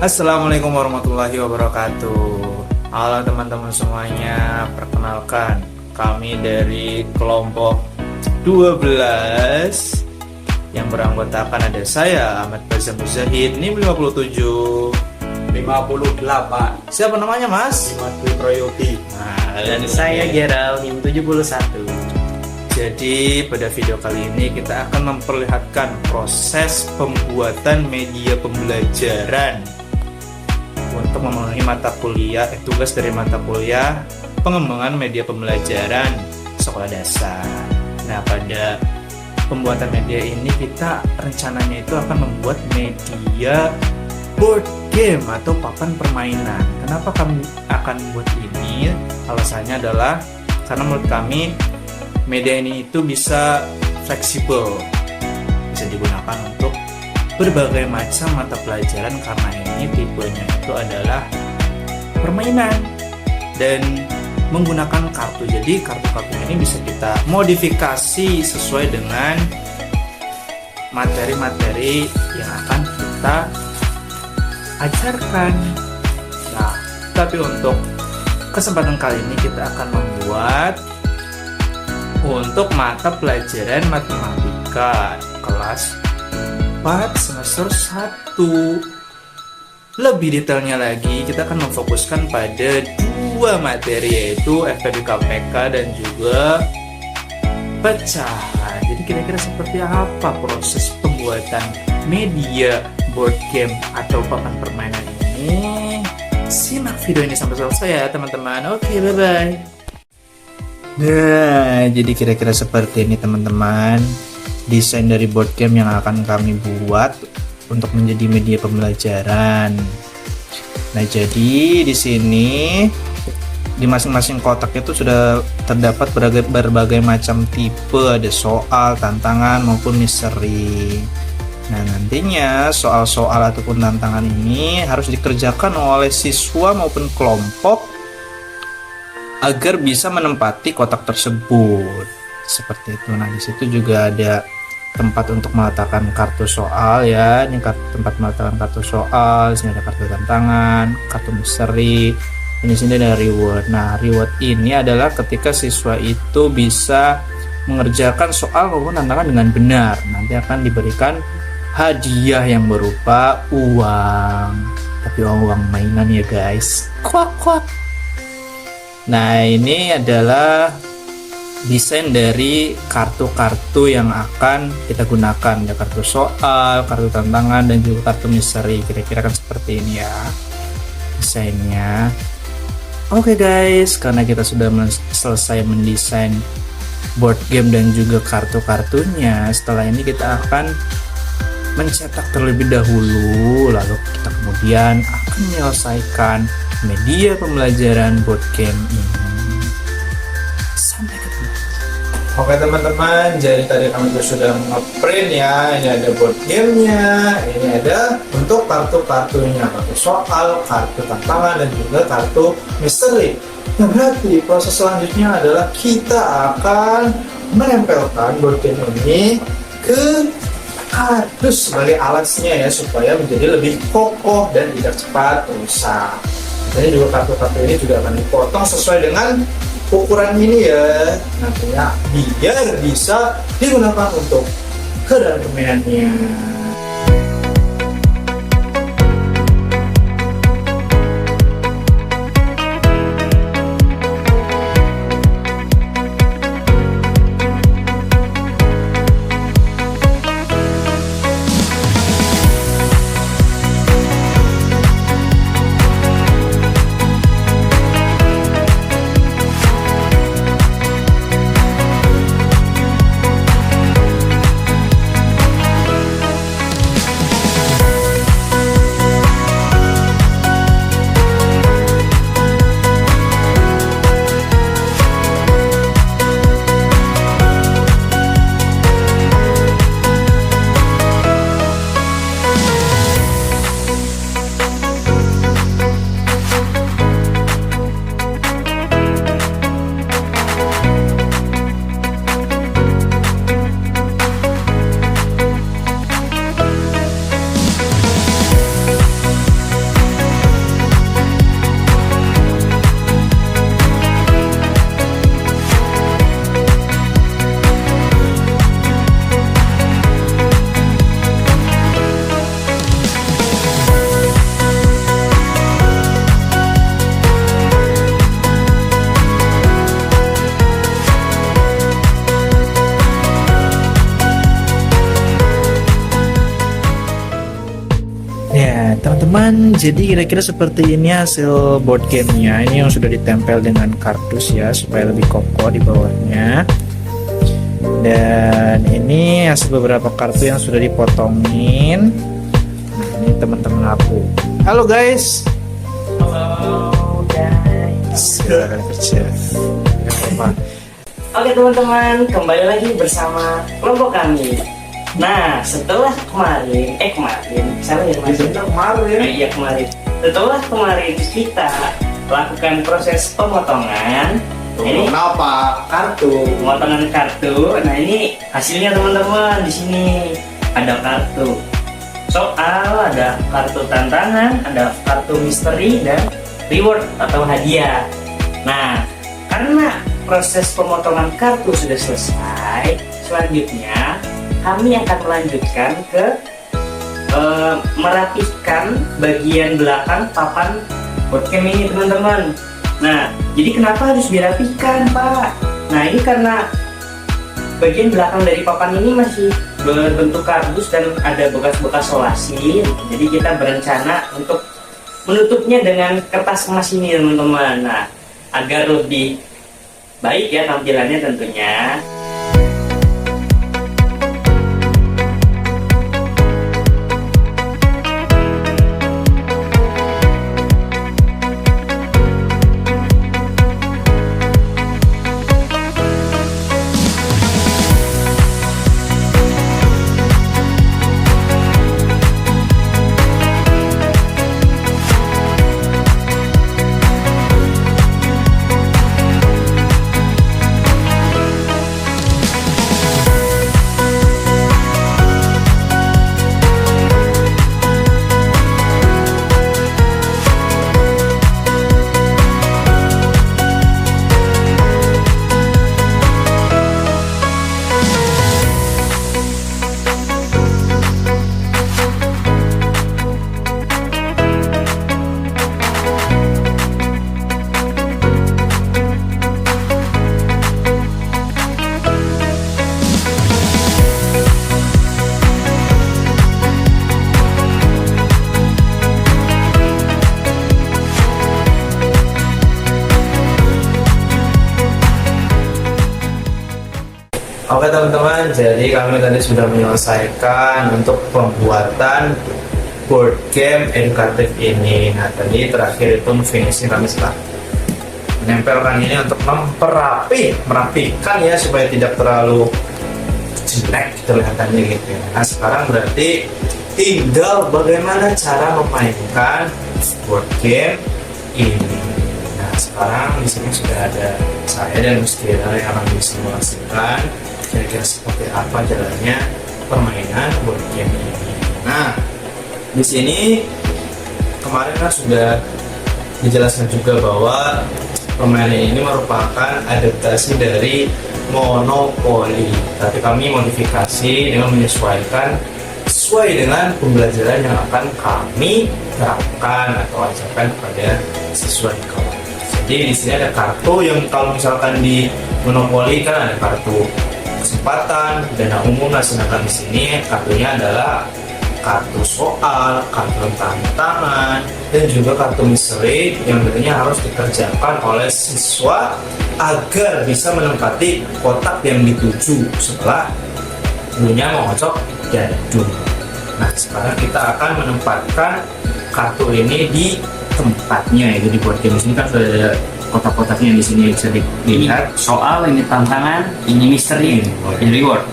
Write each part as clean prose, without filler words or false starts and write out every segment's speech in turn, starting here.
Assalamualaikum warahmatullahi wabarakatuh. Halo teman-teman semuanya, perkenalkan kami dari kelompok 12 yang beranggotakan ada saya Ahmad Bazam Muzahid NIM 57 58. Siapa namanya Mas? Dimas Proyogi. Nah, Dan saya Gerald NIM 71. Jadi pada video kali ini kita akan memperlihatkan proses pembuatan media pembelajaran untuk memenuhi mata kuliah, tugas dari mata kuliah pengembangan media pembelajaran sekolah dasar. Nah, pada pembuatan media ini kita rencananya itu akan membuat media board game atau papan permainan. Kenapa kami akan membuat ini? Alasannya adalah karena menurut kami media ini itu bisa fleksibel, bisa digunakan untuk berbagai macam mata pelajaran karena ini tipenya itu adalah permainan dan menggunakan kartu. Jadi kartu-kartu ini bisa kita modifikasi sesuai dengan materi-materi yang akan kita ajarkan. Nah, tapi untuk kesempatan kali ini kita akan membuat untuk mata pelajaran matematika kelas 4 semester 1. Lebih detailnya lagi, kita akan memfokuskan pada dua materi, yaitu FPB-KPK dan juga pecahan. Jadi kira-kira seperti apa proses pembuatan media board game atau papan permainan ini? Simak video ini sampai selesai ya teman-teman. Oke, bye-bye. Nah, jadi kira-kira seperti ini teman-teman desain dari board game yang akan kami buat untuk menjadi media pembelajaran. Nah, jadi di sini di masing-masing kotak itu sudah terdapat berbagai macam tipe, ada soal, tantangan maupun misteri. Nah, nantinya soal-soal ataupun tantangan ini harus dikerjakan oleh siswa maupun kelompok agar bisa menempati kotak tersebut. Seperti itu. Nah, di situ juga ada tempat untuk meletakkan kartu soal ya. Ini tempat meletakkan kartu soal. Sini ada kartu tantangan, kartu misteri. Ini sini ada reward. Nah, reward ini adalah ketika siswa itu bisa mengerjakan soal maupun tantangan dengan benar. Nanti akan diberikan hadiah yang berupa uang. Tapi uang mainan ya guys. Kuak kuak. Nah, ini adalah desain dari kartu-kartu yang akan kita gunakan. Ada kartu soal, kartu tantangan, dan juga kartu misteri. Kira-kira kan seperti ini ya desainnya. Oke guys, karena kita sudah selesai mendesain board game dan juga kartu-kartunya, setelah ini kita akan mencetak terlebih dahulu, lalu kita kemudian akan menyelesaikan media pembelajaran board game ini. Sampai ketemu. Oke teman-teman, jadi tadi kami sudah ngeprint ya. Ini ada board gamenya, ini ada untuk kartu-kartunya, kartu soal, kartu tantangan, dan juga kartu misteri. Nah, berarti proses selanjutnya adalah kita akan menempelkan board game ini ke kardus sebagai alasnya ya, supaya menjadi lebih kokoh dan tidak cepat rusak. Ini juga kartu-kartu ini juga akan dipotong sesuai dengan ukuran ini ya, nantinya biar bisa digunakan untuk kedalam permainannya. teman-teman, jadi kira-kira seperti ini hasil board gamenya. Ini yang sudah ditempel dengan kardus ya, supaya lebih kokoh di bawahnya. Dan ini hasil beberapa kartu yang sudah dipotongin. Nah, ini teman-teman aku. Halo guys. Halo guys. Silakan kerja. Apa? Oke teman-teman, kembali lagi bersama kelompok kami. Nah, setelah kemarin, salah ya kemarin? Iya kemarin. Setelah kemarin kita lakukan proses pemotongan. Ini Kenapa? kartu, pemotongan kartu. Nah ini hasilnya teman-teman. Di sini ada kartu soal, ada kartu tantangan, ada kartu misteri dan reward atau hadiah. Nah, karena proses pemotongan kartu sudah selesai, selanjutnya kami akan melanjutkan ke merapihkan bagian belakang papan board game ini teman-teman. Nah, jadi kenapa harus dirapihkan Pak? Nah, ini karena bagian belakang dari papan ini masih berbentuk kardus dan ada bekas-bekas solasi. Jadi kita berencana untuk menutupnya dengan kertas emas ini teman-teman. Nah, agar lebih baik ya tampilannya tentunya. Oke teman-teman, jadi kami tadi sudah menyelesaikan untuk pembuatan board game edukatif ini. Nah tadi terakhir itu finishing kami setelah menempelkan ini untuk merapikan ya supaya tidak terlalu jelek kelihatannya gitu ya. Nah sekarang berarti tinggal bagaimana cara memainkan board game ini. Nah sekarang di sini sudah ada saya dan Muskira yang akan disimulasikan kira-kira seperti apa jalannya permainan board game ini. Nah, di sini kemarin kan sudah dijelaskan juga bahwa permainan ini merupakan adaptasi dari Monopoly, tapi kami modifikasi dengan menyesuaikan sesuai dengan pembelajaran yang akan kami terapkan atau ajarkan kepada siswa di kelas. Jadi di sini ada kartu yang kalau misalkan di Monopoly kan ada kartu kesempatan, dana umum. Nah, sedangkan di sini kartunya adalah kartu soal, kartu tantangan, dan juga kartu misteri yang tentunya harus dikerjakan oleh siswa agar bisa menempati kotak yang dituju setelah gurunya mengocok jadul. Nah, sekarang kita akan menempatkan kartu ini di tempatnya, yaitu di board game. Ini kan sudah ada kotak-kotaknya di sini bisa dilihat. Soal, ini tantangan, ini misteri, ini reward.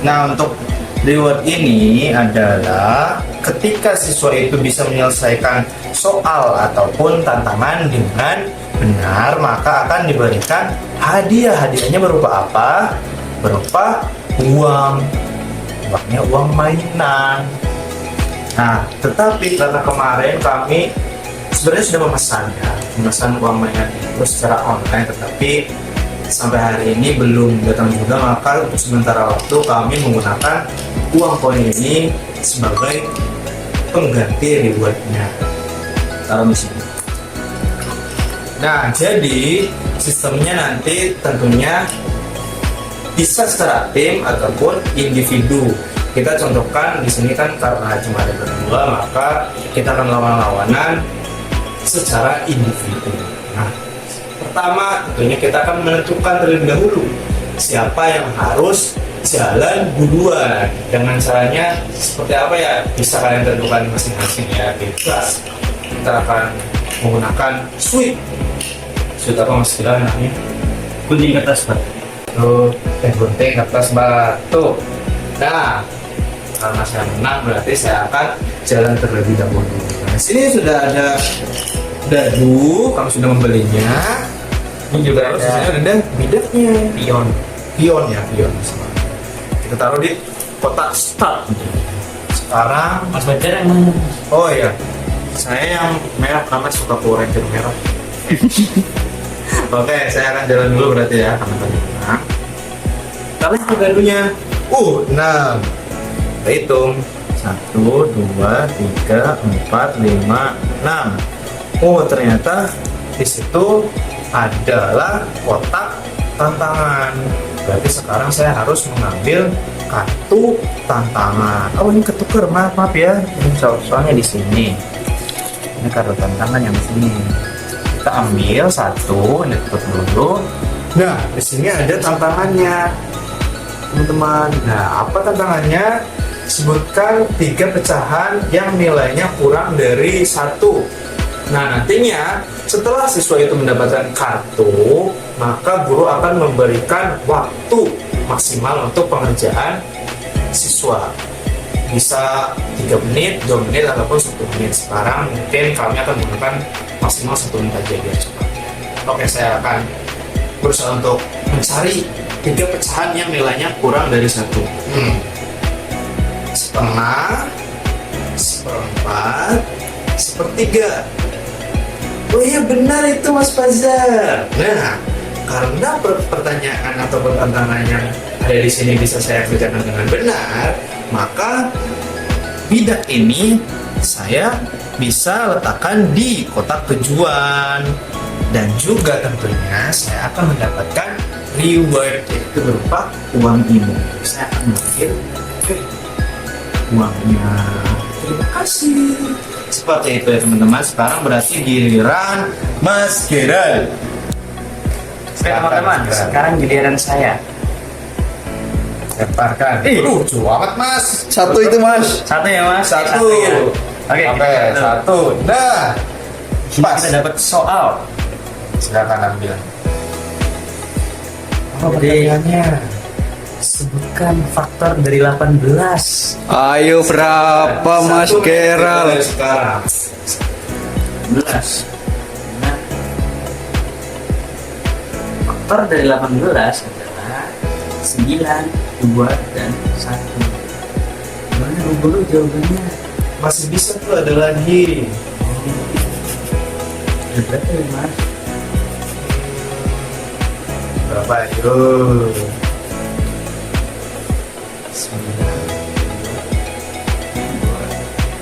Nah, untuk reward ini adalah ketika siswa itu bisa menyelesaikan soal ataupun tantangan dengan benar, maka akan diberikan hadiah. Hadiahnya berupa apa? Berupa uang. Uangnya uang mainan. Nah, tetapi karena kemarin kami sebenarnya sudah memesan uang mainan itu secara online, tetapi sampai hari ini belum datang juga, maka untuk sementara waktu kami menggunakan uang koin ini sebagai pengganti rewardnya. Taruh di sini. Nah, jadi sistemnya nanti tentunya bisa secara tim ataupun individu. Kita contohkan di sini kan karena cuma ada berdua, maka kita akan lawan-lawanan secara individu. Nah, pertama tentunya kita akan menentukan terlebih dahulu siapa yang harus jalan duluan. Dengan caranya seperti apa ya? Bisa kalian tentukan masing-masing ya, bebas. Kita akan menggunakan sweet. Sweet apa mas Kira namanya? Gunting kertas batu. Gunting kertas batu. Nah, karena saya menang berarti saya akan jalan terlebih dahulu. Nah, sini sudah ada dadu, kamu sudah membelinya. Ini juga ada bidaknya. Pion ya, pion. Kita taruh di kotak start. Sekarang Mas Badar yang mana? oh iya, saya yang merah karena suka Power Ranger merah. Oke, saya akan jalan dulu berarti ya, teman-teman. Kalian itu gadunya. 6. Kita hitung. 1, 2, 3, 4, 5, 6. Oh, ternyata di situ adalah kotak tantangan. Berarti sekarang saya harus mengambil kartu tantangan. Oh, ini ketuker, maaf ya. Ini soalnya di sini. Ini kartu tantangan yang di sini. Kita ambil satu, ini tutup dulu. Nah, di sini ada tantangannya, teman-teman. Nah, apa tantangannya? Sebutkan 3 pecahan yang nilainya kurang dari 1. Nah, nantinya setelah siswa itu mendapatkan kartu, maka guru akan memberikan waktu maksimal untuk pengerjaan siswa. Bisa 3 menit, 2 menit, ataupun 1 menit. Sekarang mungkin kami akan menggunakan maksimal 1 menit aja biar cepat. Oke, saya akan berusaha untuk mencari 3 pecahan yang nilainya kurang dari 1. Setengah, seperempat, sepertiga. Oh iya benar itu Mas Fazal. Nah, karena pertanyaan atau tantangan yang ada di sini bisa saya kerjakan dengan benar, maka bidak ini saya bisa letakkan di kotak tujuan, dan juga tentunya saya akan mendapatkan reward, yaitu berupa uang ini. Saya akan mengambil uangnya. Terima kasih. Seperti itu ya teman-teman. Sekarang berarti giliran Mas Gerald. Oke teman-teman, sekarang giliran saya. Lemparkan. Lucu amat Mas. Satu itu Mas. Satu ya Mas. Satu. Ya? Oke, Satu. Dah. Pas. Kita dapat soal. Silakan ambil. Apa Jadi- pertanyaannya? Sebutkan faktor dari 18. Ayo berapa Mas Satu Gerald? dari sekarang. 18. Nah, faktor dari 18 adalah 9, 2, dan 1. Gimana dulu jawabannya? Masih bisa tuh, ada lagi. Ada berapa ya Mas? Berapa yuk? 9, 2,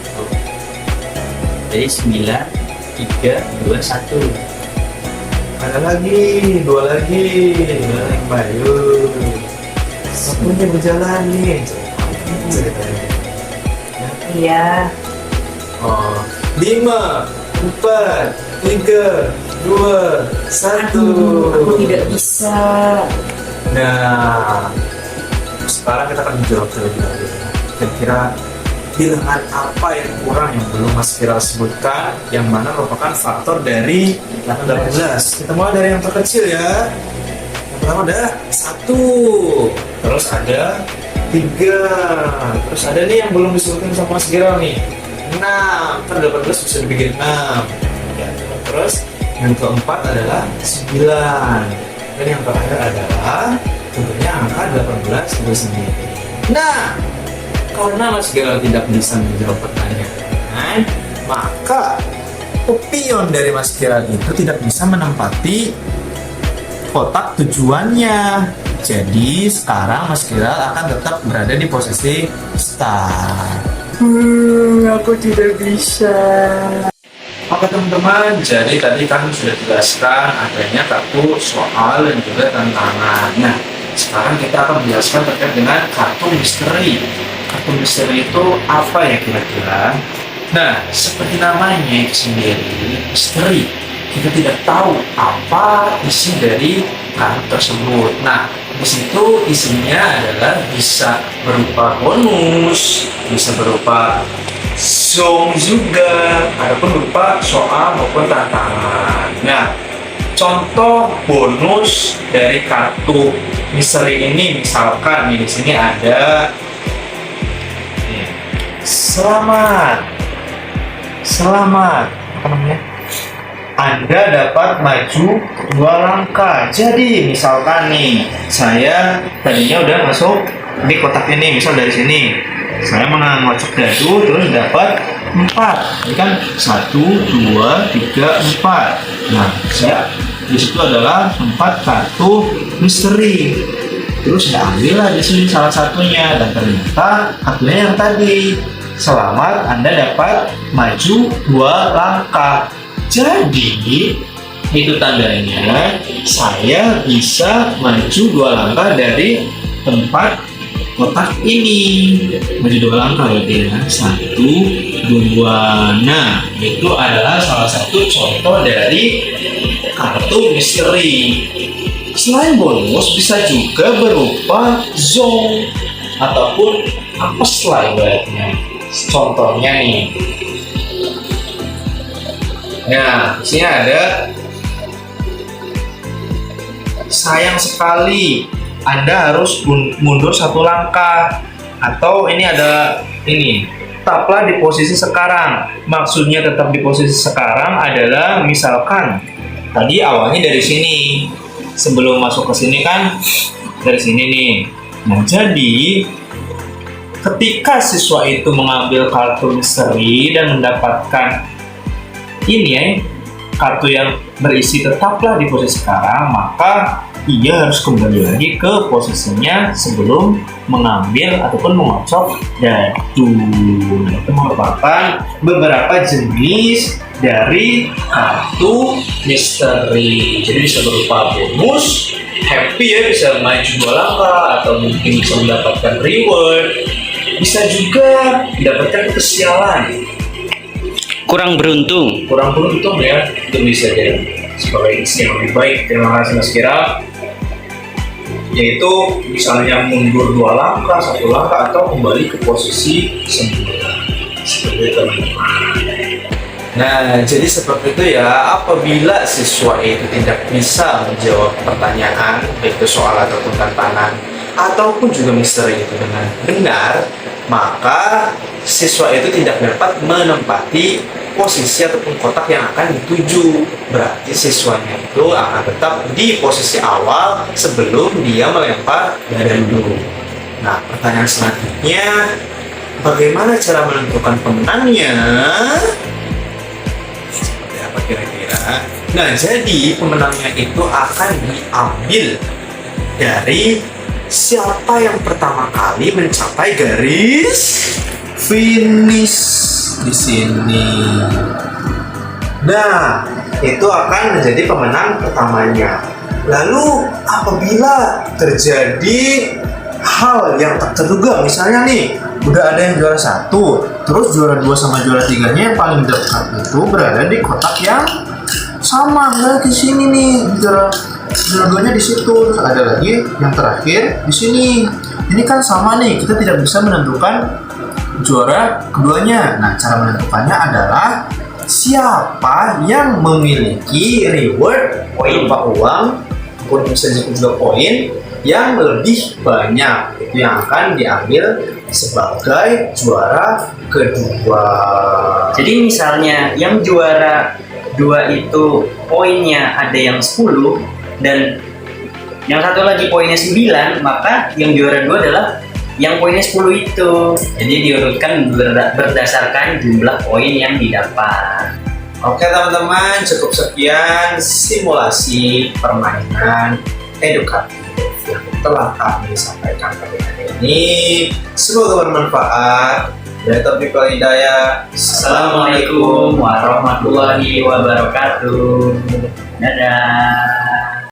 1. Jadi 9, 3, 2, 1. Ada lagi, 2 lagi. Bayu. Semuanya berjalan nih. Ceritanya. Iya. Oh, 5, 4, 3, 2, 1. Aku tidak bisa. Nah, sekarang kita akan menjawab terlebih dahulu. Kira-kira bilangan apa yang kurang yang belum Mas Viral sebutkan, yang mana merupakan faktor dari 18. Kita mulai dari yang terkecil ya. Yang pertama ada 1, terus ada 3, terus ada nih yang belum disebutkan sama Mas Viral nih, 6. Kan 18 bisa dibikin 6 ya. Terus yang keempat adalah 9, dan yang terakhir adalah tentunya angka 18 itu sendiri. Nah, karena Mas Gerald tidak bisa menjawab pertanyaan, maka pion dari Mas Gerald itu tidak bisa menempati kotak tujuannya. Jadi sekarang Mas Gerald akan tetap berada di posisi start. Aku tidak bisa. Oke teman-teman, jadi tadi kami sudah jelaskan adanya kartu soal dan juga tantangan. Nah, sekarang kita akan menjelaskan terkait dengan kartu misteri. Kartu misteri itu apa ya kira-kira? Nah, seperti namanya itu sendiri, misteri. Kita tidak tahu apa isi dari kartu tersebut. Nah, di situ isinya adalah bisa berupa bonus, bisa berupa zong juga, ataupun berupa soal maupun tantangan. Nah, contoh bonus dari kartu misteri ini misalkan di sini ada selamat apa namanya? Anda dapat maju 2 langkah. Jadi misalkan nih, saya tadinya udah masuk di kotak ini, misal dari sini. Saya mengocok dadu terus dapat 4. Ini kan 1, 2, 3, 4. Nah, saya di situ adalah 4 kartu misteri. Terus saya ambil lah di sini salah satunya dan ternyata kartunya yang tadi. Selamat, Anda dapat maju 2 langkah. Jadi itu tandanya saya bisa maju 2 langkah dari tempat kotak ini. Maju 2 langkah berarti ya. 1, 2. Nah, itu adalah salah satu contoh dari kartu misteri. Selain bonus bisa juga berupa zong ataupun apes lah ibaratnya. Contohnya nih. Nah, di sini ada sayang sekali Anda harus mundur 1 langkah, atau ini ada ini tetaplah di posisi sekarang. Maksudnya tetap di posisi sekarang adalah misalkan tadi awalnya dari sini, sebelum masuk ke sini kan dari sini nih. Nah, jadi ketika siswa itu mengambil kartu misteri dan mendapatkan ini ya, kartu yang berisi tetaplah di posisi sekarang, maka ia harus kembali lagi ke posisinya sebelum mengambil ataupun mengocok dadu. Itu merupakan beberapa jenis dari kartu misteri. Jadi bisa berupa bonus, happy ya, bisa maju 2 langkah, atau mungkin bisa mendapatkan reward, bisa juga mendapatkan kesialan, Kurang beruntung. ya. Itu bisa jadi sebagai isi yang lebih baik. Terima kasih Mas Kira. Yaitu misalnya mundur 2 langkah, 1 langkah, atau kembali ke posisi semula. Seperti itu teman-teman. Nah, jadi seperti itu ya. Apabila siswa itu tidak bisa menjawab pertanyaan, baik itu soal ataupun tantangan, ataupun juga misteri itu dengan benar, maka siswa itu tidak dapat menempati posisi ataupun kotak yang akan dituju. Berarti siswanya itu akan tetap di posisi awal sebelum dia melempar dadu. Nah, pertanyaan selanjutnya, bagaimana cara menentukan pemenangnya? Seperti apa kira-kira? Nah, jadi pemenangnya itu akan diambil dari siapa yang pertama kali mencapai garis finish di sini. Nah, itu akan menjadi pemenang pertamanya. Lalu apabila terjadi hal yang tak terduga, misalnya nih udah ada yang juara 1, terus juara 2 sama juara 3-nya yang paling dekat itu berada di kotak yang sama. Nah, di sini nih juara 2-nya di situ, terus ada lagi yang terakhir di sini. Ini kan sama nih, kita tidak bisa menentukan juara keduanya. Nah, cara menentukannya adalah siapa yang memiliki reward berupa uang, pun bisa juga poin yang lebih banyak, itu yang akan diambil sebagai juara kedua. Jadi misalnya yang juara 2 itu poinnya ada yang 10 dan yang satu lagi poinnya 9, maka yang juara 2 adalah yang poinnya 10 itu. Jadi diurutkan berdasarkan jumlah poin yang didapat. Oke teman-teman, cukup sekian simulasi permainan edukatif yang telah kami sampaikan pada hari ini. Semoga bermanfaat. Dari Taufiq wal Hidayah. Assalamualaikum warahmatullahi wabarakatuh. Dadah.